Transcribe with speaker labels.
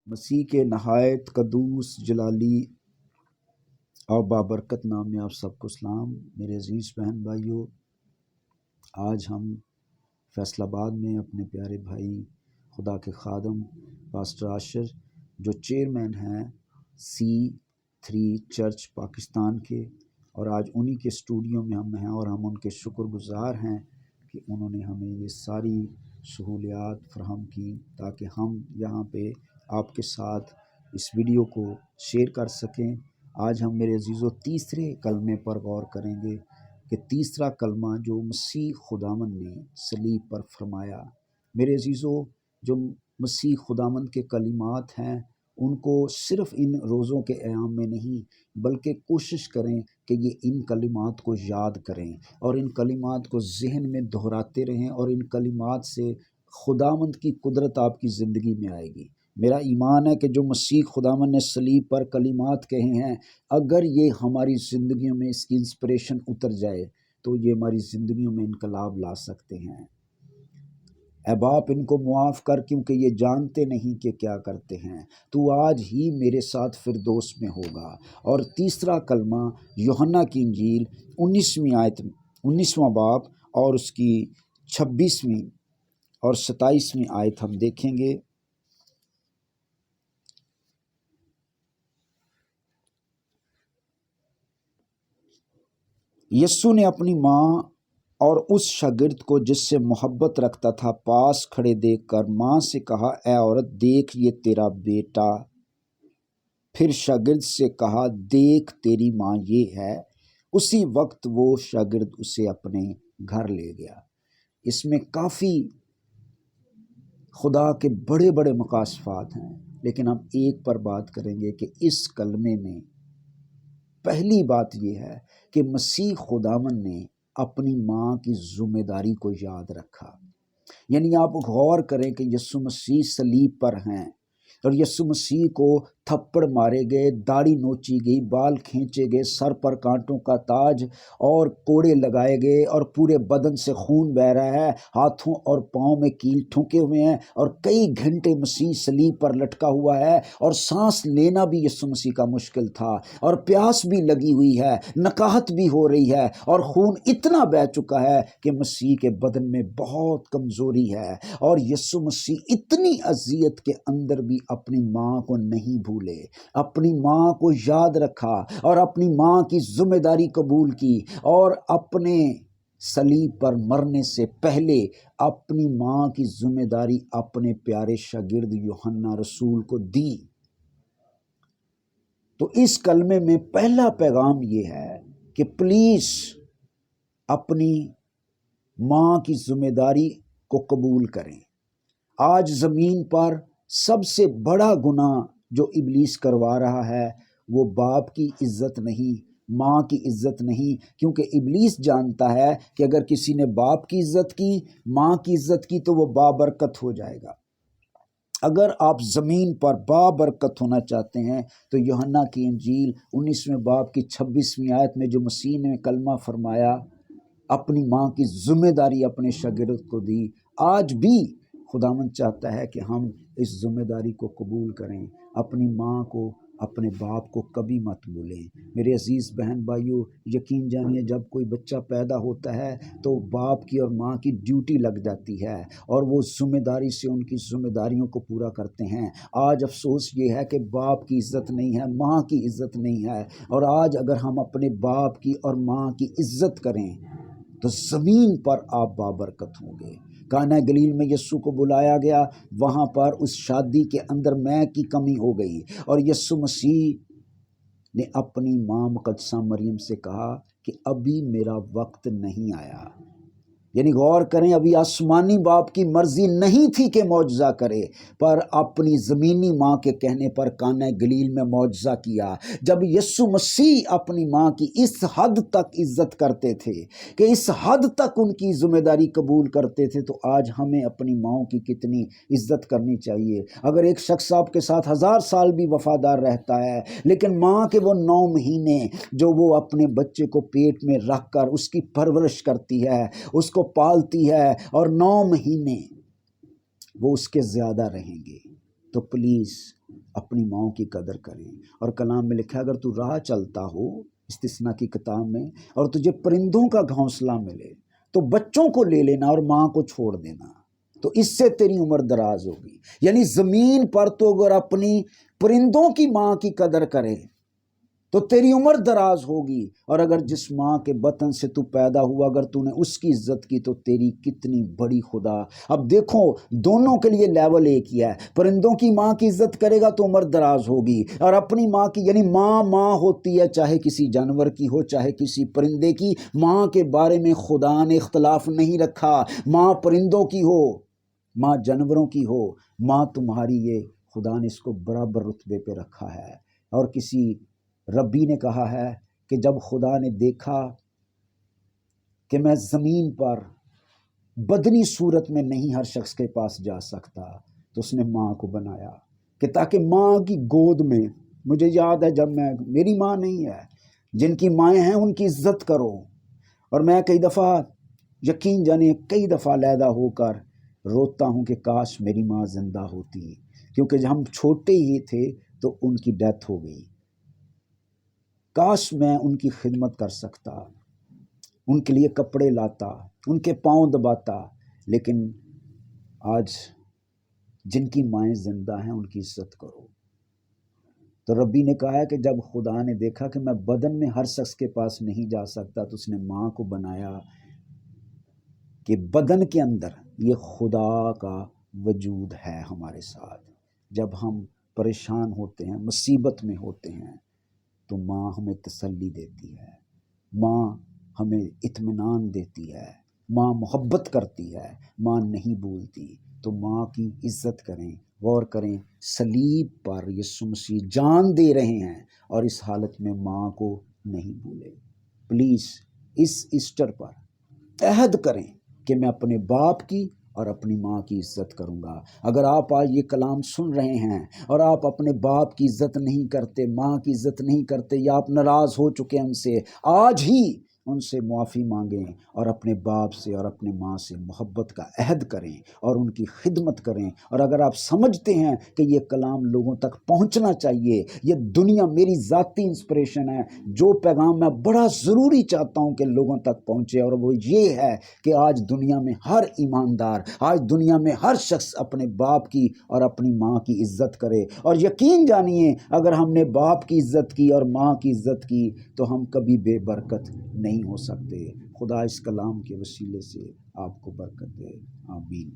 Speaker 1: مسیح کے نہایت قدوس جلالی اور بابرکت نام میں آپ سب کو سلام۔ میرے عزیز بہن بھائیوں، آج ہم فیصل آباد میں اپنے پیارے بھائی خدا کے خادم پاسٹر عاشر جو چیئرمین ہیں C3 چرچ پاکستان کے، اور آج انہی کے اسٹوڈیو میں ہم ہیں اور ہم ان کے شکر گزار ہیں کہ انہوں نے ہمیں یہ ساری سہولیات فراہم کی تاکہ ہم یہاں پہ آپ کے ساتھ اس ویڈیو کو شیئر کر سکیں۔ آج ہم میرے عزیزو تیسرے کلمے پر غور کریں گے کہ تیسرا کلمہ جو مسیح خداوند نے صلیب پر فرمایا۔ میرے عزیزو، جو مسیح خداوند کے کلمات ہیں ان کو صرف ان روزوں کے ایام میں نہیں بلکہ کوشش کریں کہ یہ ان کلمات کو یاد کریں اور ان کلمات کو ذہن میں دہراتے رہیں، اور ان کلمات سے خداوند کی قدرت آپ کی زندگی میں آئے گی۔ میرا ایمان ہے کہ جو مسیح خداوند نے صلیب پر کلمات کہے ہیں، اگر یہ ہماری زندگیوں میں اس کی انسپریشن اتر جائے تو یہ ہماری زندگیوں میں انقلاب لا سکتے ہیں۔ اے باپ ان کو معاف کر، کیونکہ یہ جانتے نہیں کہ کیا کرتے ہیں۔ تو آج ہی میرے ساتھ فردوس میں ہوگا۔ اور تیسرا کلمہ یوحنا کی انجیل 19واں باب اور اس کی 26ویں اور 27ویں آیت ہم دیکھیں گے۔ یسوع نے اپنی ماں اور اس شاگرد کو جس سے محبت رکھتا تھا پاس کھڑے دیکھ کر ماں سے کہا، اے عورت دیکھ یہ تیرا بیٹا۔ پھر شاگرد سے کہا، دیکھ تیری ماں یہ ہے۔ اسی وقت وہ شاگرد اسے اپنے گھر لے گیا۔ اس میں کافی خدا کے بڑے بڑے مقاصفات ہیں، لیکن ہم ایک پر بات کریں گے کہ اس کلمے میں پہلی بات یہ ہے کہ مسیح خداوند نے اپنی ماں کی ذمہ داری کو یاد رکھا۔ یعنی آپ غور کریں کہ یسوع مسیح صلیب پر ہیں اور یسوع مسیح کو تھپڑ مارے گئے، داڑھی نوچی گئی، بال کھینچے گئے، سر پر کانٹوں کا تاج اور کوڑے لگائے گئے، اور پورے بدن سے خون بہہ رہا ہے، ہاتھوں اور پاؤں میں کیل ٹھونکے ہوئے ہیں، اور کئی گھنٹے مسیح صلیب پر لٹکا ہوا ہے، اور سانس لینا بھی یسوع مسیح کا مشکل تھا، اور پیاس بھی لگی ہوئی ہے، نکاہت بھی ہو رہی ہے، اور خون اتنا بہہ چکا ہے کہ مسیح کے بدن میں بہت کمزوری ہے، اور یسوع مسیح اتنی اذیت کے اندر بھی اپنی ماں کو نہیں بھولے، اپنی ماں کو یاد رکھا اور اپنی ماں کی ذمہ داری قبول کی، اور اپنے صلیب پر مرنے سے پہلے اپنی ماں کی ذمہ داری اپنے پیارے شاگرد یوحنا رسول کو دی۔ تو اس کلمے میں پہلا پیغام یہ ہے کہ پلیز اپنی ماں کی ذمہ داری کو قبول کریں۔ آج زمین پر سب سے بڑا گناہ جو ابلیس کروا رہا ہے وہ باپ کی عزت نہیں، ماں کی عزت نہیں، کیونکہ ابلیس جانتا ہے کہ اگر کسی نے باپ کی عزت کی، ماں کی عزت کی تو وہ بابرکت ہو جائے گا۔ اگر آپ زمین پر بابرکت ہونا چاہتے ہیں تو یوحنا کی انجیل 19ویں باب کی 26ویں آیت میں جو مسیح نے کلمہ فرمایا، اپنی ماں کی ذمہ داری اپنے شاگرد کو دی، آج بھی خداوند چاہتا ہے کہ ہم اس ذمہ داری کو قبول کریں۔ اپنی ماں کو، اپنے باپ کو کبھی مت بھولیں۔ میرے عزیز بہن بھائیوں، یقین جانیے جب کوئی بچہ پیدا ہوتا ہے تو باپ کی اور ماں کی ڈیوٹی لگ جاتی ہے، اور وہ ذمہ داری سے ان کی ذمہ داریوں کو پورا کرتے ہیں۔ آج افسوس یہ ہے کہ باپ کی عزت نہیں ہے، ماں کی عزت نہیں ہے، اور آج اگر ہم اپنے باپ کی اور ماں کی عزت کریں تو زمین پر آپ بابرکت ہوں گے۔ کانہ گلیل میں یسوع کو بلایا گیا، وہاں پر اس شادی کے اندر میں کی کمی ہو گئی، اور یسوع مسیح نے اپنی ماں مقدسہ مریم سے کہا کہ ابھی میرا وقت نہیں آیا۔ یعنی غور کریں، ابھی آسمانی باپ کی مرضی نہیں تھی کہ معجزہ کرے، پر اپنی زمینی ماں کے کہنے پر کانہ گلیل میں معجزہ کیا۔ جب یسوع مسیح اپنی ماں کی اس حد تک عزت کرتے تھے کہ اس حد تک ان کی ذمہ داری قبول کرتے تھے، تو آج ہمیں اپنی ماؤں کی کتنی عزت کرنی چاہیے۔ اگر ایک شخص آپ کے ساتھ 1000 سال بھی وفادار رہتا ہے، لیکن ماں کے وہ 9 مہینے جو وہ اپنے بچے کو پیٹ میں رکھ کر اس کی پرورش کرتی ہے، اس کو پالتی ہے، اور 9 مہینے وہ اس کے زیادہ رہیں گے۔ تو پلیز اپنی ماؤں کی قدر کریں۔ اور کلام میں لکھا ہے اگر تو راہ چلتا ہو استثنا کی کتاب میں اور تجھے پرندوں کا گھونسلہ ملے تو بچوں کو لے لینا اور ماں کو چھوڑ دینا، تو اس سے تیری عمر دراز ہوگی۔ یعنی زمین پر تو اگر اپنی پرندوں کی ماں کی قدر کرے تو تیری عمر دراز ہوگی، اور اگر جس ماں کے بطن سے تو پیدا ہوا اگر تو نے اس کی عزت کی تو تیری کتنی بڑی خدا۔ اب دیکھو دونوں کے لیے لیول ایک ہی ہے، پرندوں کی ماں کی عزت کرے گا تو عمر دراز ہوگی، اور اپنی ماں کی، یعنی ماں ہوتی ہے، چاہے کسی جانور کی ہو چاہے کسی پرندے کی، ماں کے بارے میں خدا نے اختلاف نہیں رکھا، ماں پرندوں کی ہو ماں جانوروں کی ہو، ماں تمہاری، یہ خدا نے اس کو برابر رتبے پہ رکھا ہے۔ اور کسی ربی نے کہا ہے کہ جب خدا نے دیکھا کہ میں زمین پر بدنی صورت میں نہیں ہر شخص کے پاس جا سکتا تو اس نے ماں کو بنایا کہ تاکہ ماں کی گود میں، مجھے یاد ہے جب میری ماں نہیں ہے، جن کی مائیں ہیں ان کی عزت کرو، اور میں کئی دفعہ یقین جانے کئی دفعہ علیحدہ ہو کر روتا ہوں کہ کاش میری ماں زندہ ہوتی، کیونکہ جب ہم چھوٹے ہی تھے تو ان کی ڈیتھ ہو گئی، کاش میں ان کی خدمت کر سکتا، ان کے لیے کپڑے لاتا، ان کے پاؤں دباتا، لیکن آج جن کی مائیں زندہ ہیں ان کی عزت کرو۔ تو ربی نے کہا ہے کہ جب خدا نے دیکھا کہ میں بدن میں ہر شخص کے پاس نہیں جا سکتا تو اس نے ماں کو بنایا کہ بدن کے اندر یہ خدا کا وجود ہے ہمارے ساتھ۔ جب ہم پریشان ہوتے ہیں، مصیبت میں ہوتے ہیں، تو ماں ہمیں تسلی دیتی ہے، ماں ہمیں اطمینان دیتی ہے، ماں محبت کرتی ہے، ماں نہیں بھولتی۔ تو ماں کی عزت کریں، غور کریں، صلیب پر یسوع مسیح جان دے رہے ہیں اور اس حالت میں ماں کو نہیں بھولے۔ پلیز اس ایسٹر پر عہد کریں کہ میں اپنے باپ کی اور اپنی ماں کی عزت کروں گا۔ اگر آپ آج یہ کلام سن رہے ہیں اور آپ اپنے باپ کی عزت نہیں کرتے، ماں کی عزت نہیں کرتے، یا آپ ناراض ہو چکے ہیں ان سے، آج ہی ان سے معافی مانگیں اور اپنے باپ سے اور اپنے ماں سے محبت کا عہد کریں اور ان کی خدمت کریں۔ اور اگر آپ سمجھتے ہیں کہ یہ کلام لوگوں تک پہنچنا چاہیے، یہ دنیا میری ذاتی انسپریشن ہے، جو پیغام میں بڑا ضروری چاہتا ہوں کہ لوگوں تک پہنچے، اور وہ یہ ہے کہ آج دنیا میں ہر ایماندار، آج دنیا میں ہر شخص اپنے باپ کی اور اپنی ماں کی عزت کرے۔ اور یقین جانیے اگر ہم نے باپ کی عزت کی اور ماں کی عزت کی تو ہم کبھی بے برکت نہیں ہو سکتے۔ خدا اس کلام کے وسیلے سے آپ کو برکت دے، آمین۔